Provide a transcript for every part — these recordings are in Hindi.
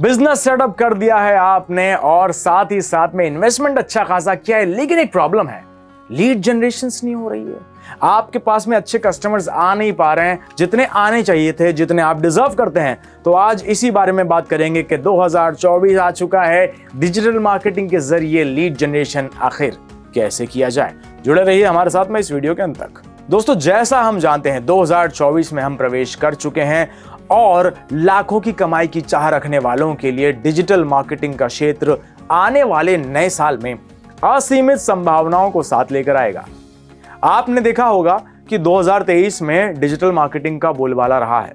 बिजनेस सेटअप कर दिया है आपने और साथ ही साथ में इन्वेस्टमेंट अच्छा खासा किया है, लेकिन एक प्रॉब्लम है, लीड जनरेशन नहीं हो रही है। आपके पास में अच्छे कस्टमर्स आ नहीं पा रहे हैं जितने आने चाहिए थे, जितने आप डिजर्व करते हैं। तो आज इसी बारे में बात करेंगे कि 2024 आ चुका है, डिजिटल मार्केटिंग के जरिए लीड जनरेशन आखिर कैसे किया जाए। जुड़े रहिए हमारे साथ में इस वीडियो के अंत तक। दोस्तों, जैसा हम जानते हैं 2024 में हम प्रवेश कर चुके हैं और लाखों की कमाई की चाह रखने वालों के लिए डिजिटल मार्केटिंग का क्षेत्र आने वाले नए साल में असीमित संभावनाओं को साथ लेकर आएगा। आपने देखा होगा कि 2023 में डिजिटल मार्केटिंग का बोलबाला रहा है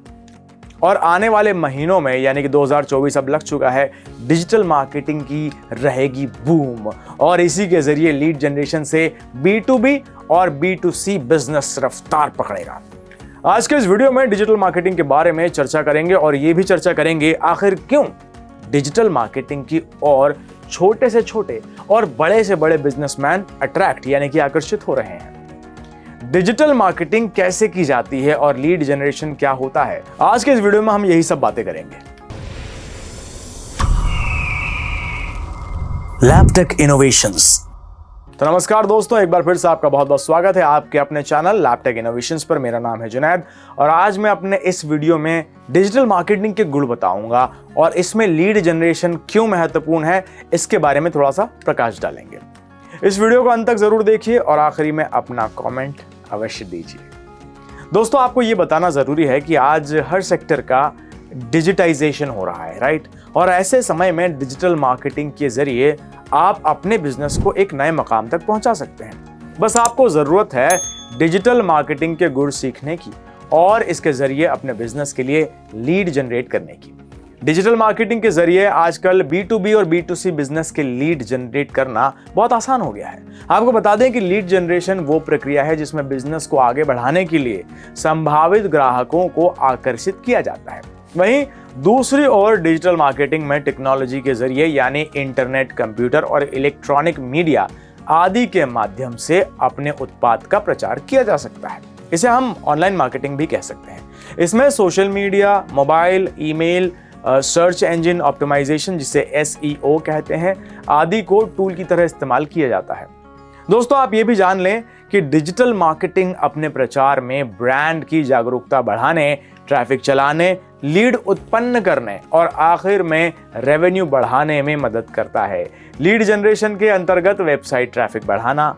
और आने वाले महीनों में यानी कि 2024 अब लग चुका है, डिजिटल मार्केटिंग की रहेगी बूम और इसी के जरिए लीड जनरेशन से B2B और B2C बिजनेस रफ्तार पकड़ेगा। आज के इस वीडियो में डिजिटल मार्केटिंग के बारे में चर्चा करेंगे और ये भी चर्चा करेंगे आखिर क्यों डिजिटल मार्केटिंग की ओर छोटे से छोटे और बड़े से बड़े बिजनेसमैन अट्रैक्ट यानी कि आकर्षित हो रहे हैं। डिजिटल मार्केटिंग कैसे की जाती है और लीड जनरेशन क्या होता है, आज के इस वीडियो में हम यही सब बातें करेंगे। लैबटेक इनोवेशंस। तो नमस्कार दोस्तों, एक बार फिर से आपका बहुत बहुत स्वागत है आपके अपने चैनल लैबटेक इनोवेशंस पर। मेरा नाम है जुनैद और आज मैं अपने इस वीडियो में डिजिटल मार्केटिंग के गुण बताऊंगा और इसमें लीड जनरेशन क्यों महत्वपूर्ण है इसके बारे में थोड़ा सा प्रकाश डालेंगे। इस वीडियो को अंत तक जरूर देखिए और आखिरी में अपना कमेंट अवश्य दीजिए। दोस्तों, आपको ये बताना जरूरी है कि आज हर सेक्टर का डिजिटाइजेशन हो रहा है, राइट? और ऐसे समय में डिजिटल मार्केटिंग के जरिए आप अपने बिजनेस को एक नए मकाम तक पहुंचा सकते हैं। बस आपको जरूरत है डिजिटल मार्केटिंग के गुण सीखने की और इसके जरिए अपने बिजनेस के लिए लीड जनरेट करने की। डिजिटल मार्केटिंग के जरिए आजकल B2B और B2C बिजनेस के लीड जनरेट करना बहुत आसान हो गया है। आपको बता दें कि लीड जनरेशन वो प्रक्रिया है जिसमें बिजनेस को आगे बढ़ाने के लिए संभावित ग्राहकों को आकर्षित किया जाता है। वहीं दूसरी ओर डिजिटल मार्केटिंग में टेक्नोलॉजी के जरिए यानी इंटरनेट, कंप्यूटर और इलेक्ट्रॉनिक मीडिया आदि के माध्यम से अपने उत्पाद का प्रचार किया जा सकता है। इसे हम ऑनलाइन मार्केटिंग भी कह सकते हैं। इसमें social media, mobile, email, search engine optimisation जिसे SEO कहते हैं आदि को टूल की तरह इस्तेमाल किया जाता है। दोस्तों, आप ये भी जान लें कि डिजिटल मार्केटिंग अपने प्रचार में ब्रांड की जागरूकता बढ़ाने, ट्रैफिक चलाने, लीड उत्पन्न करने और आखिर में रेवेन्यू बढ़ाने में मदद करता है। लीड जनरेशन के अंतर्गत वेबसाइट ट्रैफिक बढ़ाना,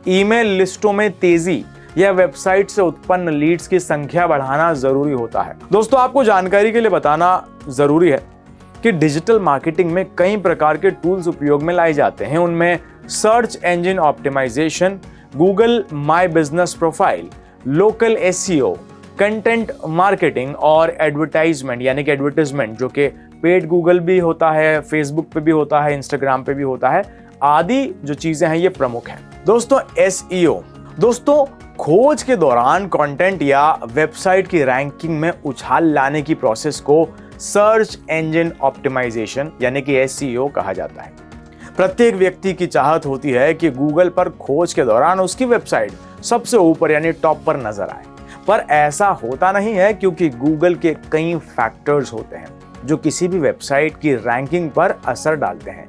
ईमेल लिस्टों में तेजी या वेबसाइट से उत्पन्न लीड्स की संख्या बढ़ाना जरूरी होता है। दोस्तों, आपको जानकारी के लिए बताना जरूरी है कि डिजिटल मार्केटिंग में कई प्रकार के टूल्स उपयोग में लाए जाते हैं। उनमें search engine optimisation, Google my business profile, local SEO, content marketing और एडवर्टाइजमेंट यानी कि एडवर्टाइजमेंट जो कि पेड गूगल भी होता है, फेसबुक पे भी होता है, इंस्टाग्राम पे भी होता है आदि जो चीजें हैं ये प्रमुख हैं। दोस्तों, SEO खोज के दौरान कंटेंट या वेबसाइट की रैंकिंग में उछाल लाने की प्रोसेस को सर्च इंजन ऑप्टिमाइजेशन यानी कि SEO कहा जाता है। प्रत्येक व्यक्ति की चाहत होती है कि गूगल पर खोज के दौरान उसकी वेबसाइट सबसे ऊपर यानी टॉप पर नजर आए, पर ऐसा होता नहीं है क्योंकि गूगल के कई फैक्टर्स होते हैं जो किसी भी वेबसाइट की रैंकिंग पर असर डालते हैं।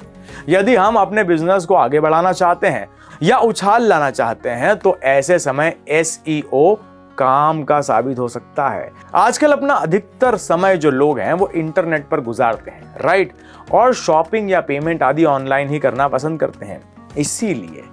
यदि हम अपने बिजनेस को आगे बढ़ाना चाहते हैं या उछाल लाना चाहते हैं तो ऐसे समय SEO काम का साबित हो सकता है। आजकल अपना अधिकतर समय जो लोग हैं वो इंटरनेट पर गुजारते हैं, राइट? और शॉपिंग या पेमेंट आदि ऑनलाइन ही करना पसंद करते हैं। इसीलिए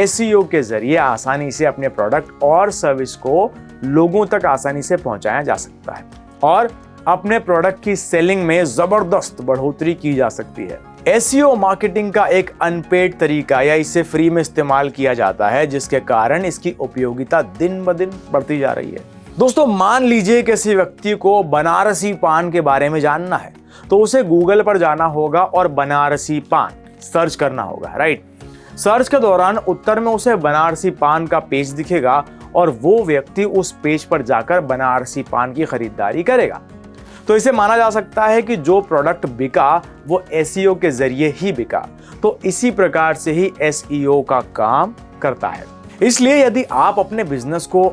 SEO के जरिए आसानी से अपने प्रोडक्ट और सर्विस को लोगों तक आसानी से पहुंचाया जा सकता है और अपने प्रोडक्ट की सेलिंग में जबरदस्त बढ़ोतरी की जा सकती है। SEO मार्केटिंग का एक अनपेड तरीका या इसे फ्री में इस्तेमाल किया जाता है जिसके कारण इसकी उपयोगिता दिन ब दिन बढ़ती जा रही है। दोस्तों, मान लीजिए किसी व्यक्ति को बनारसी पान के बारे में जानना है तो उसे गूगल पर जाना होगा और बनारसी पान सर्च करना होगा, राइट? सर्च के दौरान उत्तर में उसे बनारसी पान का पेज दिखेगा और वो व्यक्ति उस पेज पर जाकर बनारसी पान की खरीदारी करेगा। तो इसे माना जा सकता है कि जो प्रोडक्ट बिका वो SEO के जरिए ही बिका। तो इसी प्रकार से ही SEO का काम करता है। इसलिए यदि आप अपने बिजनेस को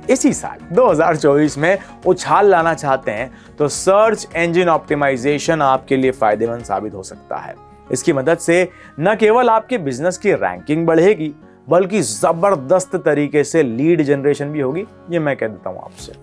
इसी साल 2024 में उछाल लाना चाहते हैं तो सर्च इंजन ऑप्टिमाइजेशन आपके लिए फायदेमंद साबित हो सकता है। इसकी मदद से न केवल आपके बिजनेस की रैंकिंग बढ़ेगी बल्कि जबरदस्त तरीके से लीड जनरेशन भी होगी, ये मैं कह देता हूं आपसे।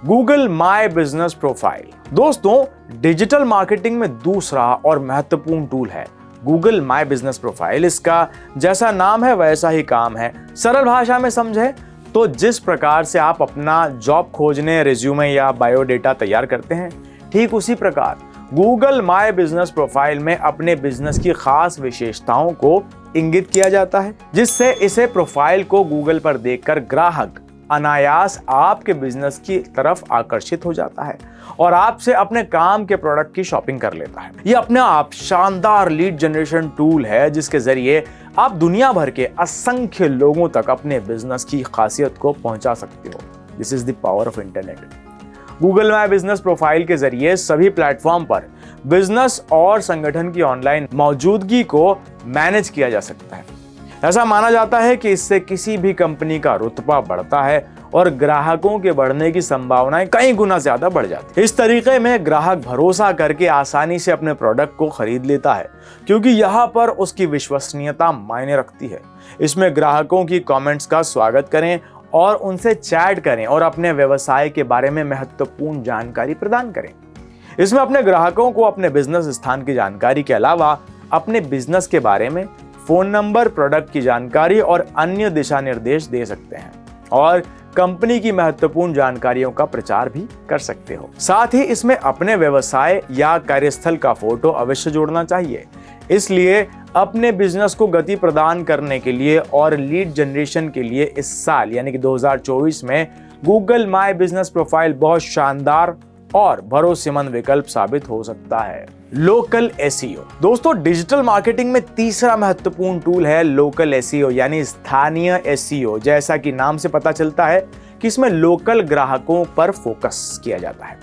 गूगल माय बिजनेस प्रोफाइल दोस्तों डिजिटल मार्केटिंग में दूसरा और महत्वपूर्ण टूल है गूगल माय बिजनेस प्रोफाइल। इसका जैसा नाम है वैसा ही काम है। सरल भाषा में समझे तो जिस प्रकार से आप अपना जॉब खोजने रिज्यूमे या बायोडेटा तैयार करते हैं, ठीक उसी प्रकार गूगल माय बिजनेस प्रोफाइल में अपने बिजनेस की खास विशेषताओं को इंगित किया जाता है, जिससे इसे प्रोफाइल को गूगल पर देखकर ग्राहक अनायास आपके बिजनेस की तरफ आकर्षित हो जाता है और आपसे अपने काम के प्रोडक्ट की शॉपिंग कर लेता है। यह अपने आप शानदार लीड जनरेशन टूल है जिसके जरिए आप दुनिया भर के असंख्य लोगों तक अपने बिजनेस की खासियत को पहुंचा सकते हो। This is the power of internet. Google my business profile के जरिए सभी प्लेटफॉर्म पर बिजनेस और संगठन की ऑनलाइन मौजूदगी को मैनेज किया जा सकता है। ऐसा माना जाता है कि इससे किसी भी कंपनी का रुतबा बढ़ता है और ग्राहकों के बढ़ने की संभावनाएं कई गुना ज्यादा बढ़ जाती है। इस तरीके में ग्राहक भरोसा करके आसानी से अपने प्रोडक्ट को खरीद लेता है क्योंकि यहाँ पर उसकी विश्वसनीयता मायने रखती है। इसमें ग्राहकों की कमेंट्स का स्वागत करें और उनसे चैट करें और अपने व्यवसाय के बारे में महत्वपूर्ण जानकारी प्रदान करें। इसमें अपने ग्राहकों को अपने बिजनेस स्थान की जानकारी के अलावा अपने बिजनेस के बारे में फोन नंबर, प्रोडक्ट की जानकारी और अन्य दिशा निर्देश दे सकते हैं और कंपनी की महत्वपूर्ण जानकारियों का प्रचार भी कर सकते हो। साथ ही इसमें अपने व्यवसाय या कार्यस्थल का फोटो अवश्य जोड़ना चाहिए। इसलिए अपने बिजनेस को गति प्रदान करने के लिए और लीड जनरेशन के लिए इस साल यानी कि 2024 में गूगल माय बिजनेस प्रोफाइल बहुत शानदार और भरोसेमंद विकल्प साबित हो सकता है। लोकल एसईओ दोस्तों डिजिटल मार्केटिंग में तीसरा महत्वपूर्ण टूल है लोकल एसईओ यानी स्थानीय एसईओ। जैसा कि नाम से पता चलता है कि इसमें लोकल ग्राहकों पर फोकस किया जाता है।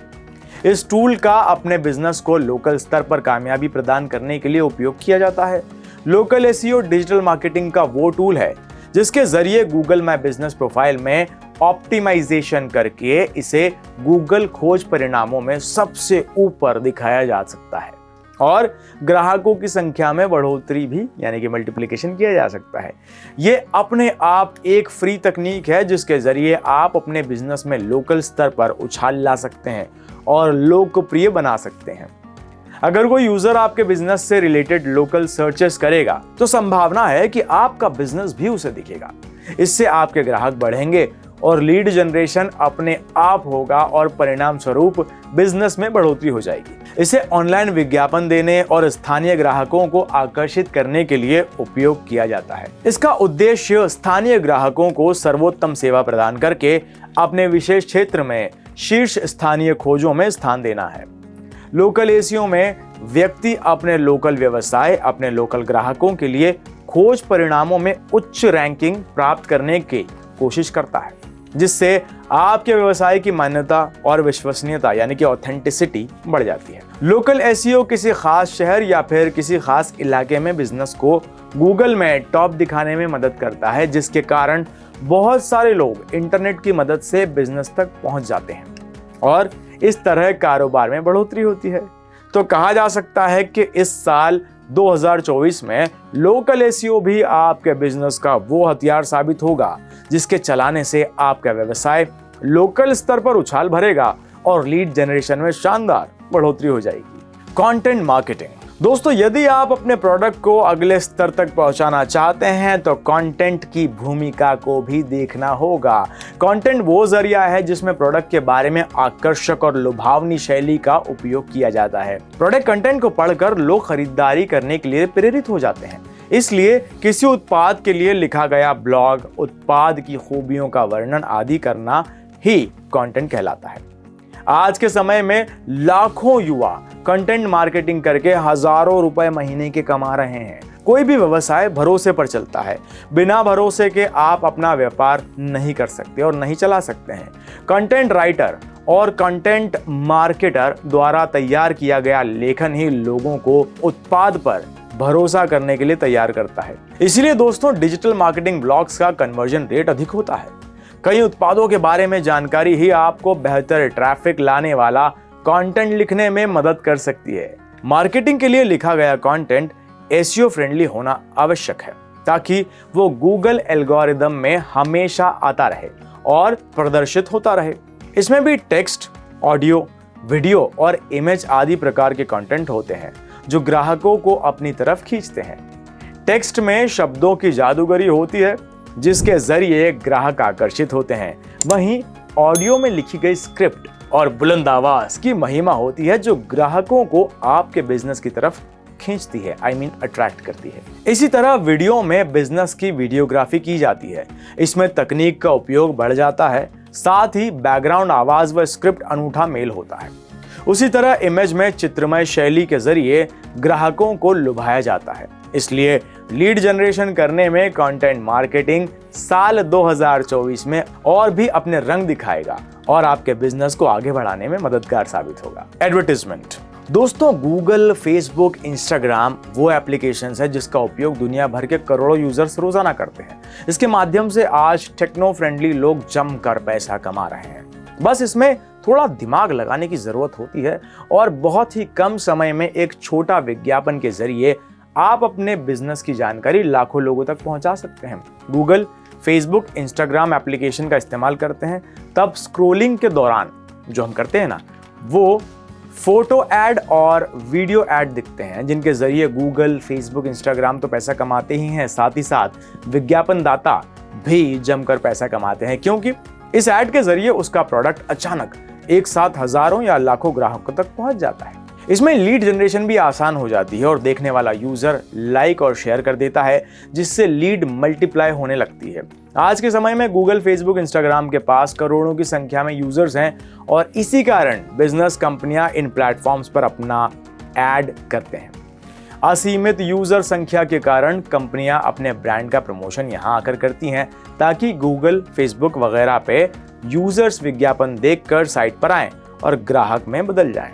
इस टूल का अपने बिजनेस को लोकल स्तर पर कामयाबी प्रदान करने के लिए उपयोग किया जाता है। लोकल एसईओ डिजिटल मार्केटिंग का वो टूल है जिसके जरिए गूगल माय बिजनेस प्रोफाइल में ऑप्टिमाइजेशन करके इसे गूगल खोज परिणामों में सबसे ऊपर दिखाया जा सकता है और ग्राहकों की संख्या में बढ़ोतरी भी यानी कि मल्टीप्लिकेशन किया जा सकता है। ये अपने आप एक फ्री तकनीक है जिसके जरिए आप अपने बिजनेस में लोकल स्तर पर उछाल ला सकते हैं और लोकप्रिय बना सकते हैं। अगर कोई यूजर आपके बिजनेस से रिलेटेड लोकल सर्चेस करेगा तो संभावना है कि आपका बिजनेस भी उसे दिखेगा। इससे आपके ग्राहक बढ़ेंगे और लीड जनरेशन अपने आप होगा और परिणाम स्वरूप बिजनेस में बढ़ोतरी हो जाएगी। इसे ऑनलाइन विज्ञापन देने और स्थानीय ग्राहकों को आकर्षित करने के लिए उपयोग किया जाता है। इसका उद्देश्य स्थानीय ग्राहकों को सर्वोत्तम सेवा प्रदान करके अपने विशेष क्षेत्र में शीर्ष स्थानीय खोजों में स्थान देना है। लोकल एसईओ में व्यक्ति अपने लोकल व्यवसाय, अपने लोकल ग्राहकों के लिए खोज परिणामों में उच्च रैंकिंग प्राप्त करने की कोशिश करता है, जिससे आपके व्यवसाय की मान्यता और विश्वसनीयता यानी कि ऑथेंटिसिटी बढ़ जाती है। लोकल एसईओ किसी खास शहर या फिर किसी खास इलाके में बिजनेस को गूगल में टॉप दिखाने में मदद करता है, जिसके कारण बहुत सारे लोग इंटरनेट की मदद से बिजनेस तक पहुंच जाते हैं और इस तरह कारोबार में बढ़ोतरी होती है। तो कहा जा सकता है कि इस साल 2024 में लोकल एसईओ भी आपके बिजनेस का वो हथियार साबित होगा जिसके चलाने से आपका व्यवसाय लोकल स्तर पर उछाल भरेगा और लीड जनरेशन में शानदार बढ़ोतरी हो जाएगी। कंटेंट मार्केटिंग दोस्तों यदि आप अपने प्रोडक्ट को अगले स्तर तक पहुंचाना चाहते हैं तो कंटेंट की भूमिका को भी देखना होगा। कंटेंट वो जरिया है जिसमें प्रोडक्ट के बारे में आकर्षक और लुभावनी शैली का उपयोग किया जाता है। प्रोडक्ट कंटेंट को पढ़कर लोग खरीदारी करने के लिए प्रेरित हो जाते हैं। इसलिए किसी उत्पाद के लिए लिखा गया ब्लॉग, उत्पाद की खूबियों का वर्णन आदि करना ही कंटेंट कहलाता है। आज के समय में लाखों युवा कंटेंट मार्केटिंग करके हजारों रुपए महीने के कमा रहे हैं। कोई भी व्यवसाय भरोसे पर चलता है। बिना भरोसे के आप अपना व्यापार नहीं कर सकते और नहीं चला सकते हैं। कंटेंट राइटर और कंटेंट मार्केटर द्वारा तैयार किया गया लेखन ही लोगों को उत्पाद पर भरोसा करने के लिए तैयार करता है। इसलिए दोस्तों डिजिटल मार्केटिंग ब्लॉग्स का कन्वर्जन रेट अधिक होता है। कई उत्पादों के बारे में जानकारी ही आपको बेहतर ट्रैफिक लाने वाला कंटेंट लिखने में मदद कर सकती है। मार्केटिंग के लिए लिखा गया कंटेंट एसईओ फ्रेंडली होना आवश्यक है ताकि वो गूगल एल्गोरिदम में हमेशा आता रहे और प्रदर्शित होता रहे। इसमें भी टेक्स्ट, ऑडियो, वीडियो और इमेज आदि प्रकार के कंटेंट होते हैं जो ग्राहकों को अपनी तरफ खींचते हैं। टेक्स्ट में शब्दों की जादूगरी होती है जिसके जरिए ग्राहक आकर्षित होते हैं। वहीं ऑडियो में लिखी गई स्क्रिप्ट और बुलंद आवाज की महिमा होती है जो ग्राहकों को आपके बिजनेस की तरफ खींचती है, अट्रैक्ट करती है। इसी तरह वीडियो में बिजनेस की वीडियोग्राफी की जाती है। इसमें तकनीक का उपयोग बढ़ जाता है, साथ ही बैकग्राउंड आवाज व स्क्रिप्ट अनूठा मेल होता है। उसी तरह इमेज में चित्रमय शैली के जरिए ग्राहकों को लुभाया जाता है। इसलिए लीड जनरेशन करने में कंटेंट मार्केटिंग साल 2024 में और भी अपने रंग दिखाएगा और आपके बिजनेस को आगे बढ़ाने में मददगार साबित होगा। एडवर्टाइजमेंट। दोस्तों, गूगल, फेसबुक, इंस्टाग्राम वो एप्लीकेशंस है जिसका उपयोग दुनिया भर के करोड़ों यूजर्स रोजाना करते हैं। इसके माध्यम से आज टेक्नो फ्रेंडली लोग जमकर पैसा कमा रहे हैं। बस इसमें थोड़ा दिमाग लगाने की जरूरत होती है और बहुत ही कम समय में एक छोटा विज्ञापन के जरिए आप अपने बिजनेस की जानकारी लाखों लोगों तक पहुंचा सकते हैं। गूगल, फेसबुक, इंस्टाग्राम एप्लीकेशन का इस्तेमाल करते हैं तब स्क्रोलिंग के दौरान जो हम करते हैं ना, वो फोटो ऐड और वीडियो ऐड दिखते हैं जिनके जरिए गूगल, फेसबुक, इंस्टाग्राम तो पैसा कमाते ही हैं, साथ ही साथ विज्ञापन दाता भी जमकर पैसा कमाते हैं क्योंकि इस ऐड के जरिए उसका प्रोडक्ट अचानक एक साथ हजारों या लाखों ग्राहकों तक पहुंच जाता है। इसमें लीड जनरेशन भी आसान हो जाती है और देखने वाला यूजर लाइक और शेयर कर देता है जिससे लीड मल्टीप्लाई होने लगती है। आज के समय में गूगल, फेसबुक, इंस्टाग्राम के पास करोड़ों की संख्या में यूजर्स हैं और इसी कारण बिजनेस कंपनियां इन प्लेटफॉर्म्स पर अपना ऐड करते हैं। असीमित यूजर संख्या के कारण कंपनियां अपने ब्रांड का प्रमोशन यहां आकर करती हैं ताकि गूगल, फेसबुक वगैरह पे यूजर्स विज्ञापन देखकर साइट पर आएं और ग्राहक में बदल जाएं।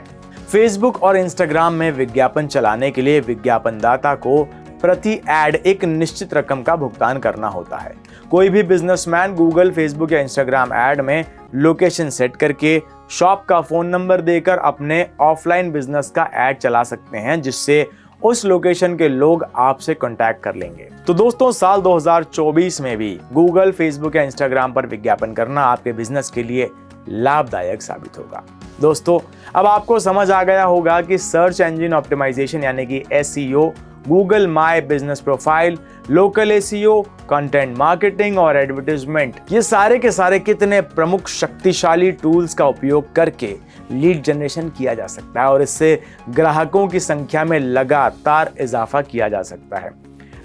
फेसबुक और इंस्टाग्राम में विज्ञापन चलाने के लिए विज्ञापनदाता को प्रति ऐड एक निश्चित रकम का भुगतान करना होता है। कोई भी बिजनेसमैन गूगल, फेसबुक या इंस्टाग्राम ऐड में लोकेशन सेट करके शॉप का फोन नंबर देकर अपने ऑफलाइन बिजनेस का ऐड चला सकते हैं जिससे उस लोकेशन के लोग आपसे कांटेक्ट कर लेंगे। तो दोस्तों, साल 2024 में भी गूगल, फेसबुक या इंस्टाग्राम पर विज्ञापन करना आपके बिजनेस के लिए लाभदायक साबित होगा। दोस्तों, अब आपको समझ आ गया होगा कि सर्च इंजन ऑप्टिमाइजेशन यानी कि SEO, Google my business profile, local SEO, content marketing और एडवर्टाइजमेंट ये सारे के सारे कितने प्रमुख शक्तिशाली टूल्स का उपयोग करके लीड जनरेशन किया जा सकता है और इससे ग्राहकों की संख्या में लगातार इजाफा किया जा सकता है।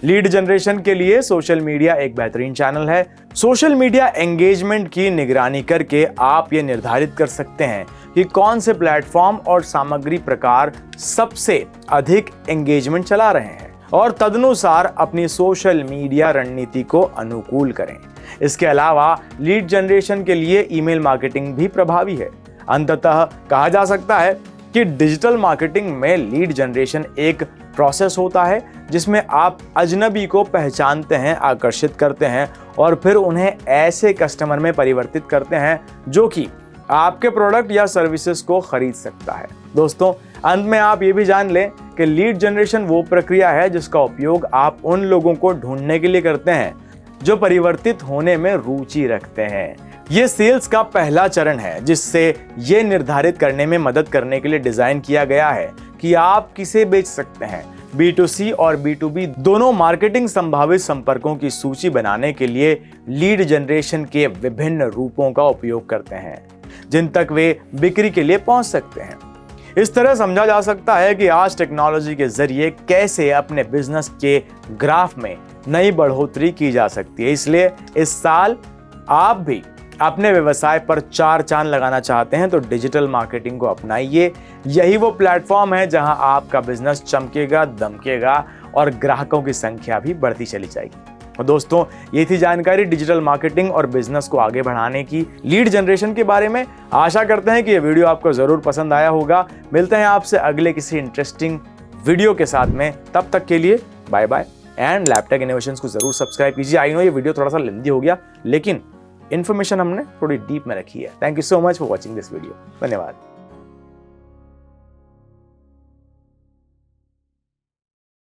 लीड जनरेशन के लिए सोशल मीडिया एक बेहतरीन चैनल है। सोशल मीडिया एंगेजमेंट की निगरानी करके आप ये निर्धारित कर सकते हैं कि कौन से प्लेटफॉर्म और सामग्री प्रकार सबसे अधिक एंगेजमेंट चला रहे हैं और तदनुसार अपनी सोशल मीडिया रणनीति को अनुकूल करें। इसके अलावा लीड जनरेशन के लिए ईमेल मार्केटिंग भी प्रभावी है। अंततः कहा जा सकता है कि डिजिटल मार्केटिंग में लीड जनरेशन एक प्रोसेस होता है जिसमें आप अजनबी को पहचानते हैं, आकर्षित करते हैं और फिर उन्हें ऐसे कस्टमर में परिवर्तित करते हैं जो कि आपके प्रोडक्ट या सर्विसेज को खरीद सकता है। दोस्तों, अंत में आप ये भी जान लें कि लीड जनरेशन वो प्रक्रिया है जिसका उपयोग आप उन लोगों को ढूंढने के लिए करते हैं जो परिवर्तित होने में रुचि रखते हैं। ये सेल्स का पहला चरण है जिससे ये निर्धारित करने में मदद करने के लिए डिजाइन किया गया है कि आप किसे बेच सकते हैं। B2C और B2B दोनों मार्केटिंग संभावित संपर्कों की सूची बनाने के लिए लीड जनरेशन के विभिन्न रूपों का उपयोग करते हैं जिन तक वे बिक्री के लिए पहुंच सकते हैं। इस तरह समझा जा सकता है कि आज टेक्नोलॉजी के जरिए कैसे अपने बिजनेस के ग्राफ में नई बढ़ोतरी की जा सकती है। इसलिए इस साल आप भी अपने व्यवसाय पर 4 चांद लगाना चाहते हैं तो डिजिटल मार्केटिंग को अपनाइए। यही वो प्लेटफॉर्म है जहां आपका बिजनेस चमकेगा, दमकेगा और ग्राहकों की संख्या भी बढ़ती चली जाएगी। और दोस्तों, ये थी जानकारी डिजिटल मार्केटिंग और बिजनेस को आगे बढ़ाने की, लीड जनरेशन के बारे में। आशा करते हैं कि ये वीडियो आपको जरूर पसंद आया होगा। मिलते हैं आपसे अगले किसी इंटरेस्टिंग वीडियो के साथ में। तब तक के लिए बाय बाय एंड लैपटेक इनोवेशंस को जरूर सब्सक्राइब कीजिए। आई नो ये वीडियो थोड़ा सा लेंथी हो गया, लेकिन इन्फॉर्मेशन हमने थोड़ी डीप में रखी है। Thank you so much for watching this video. धन्यवाद।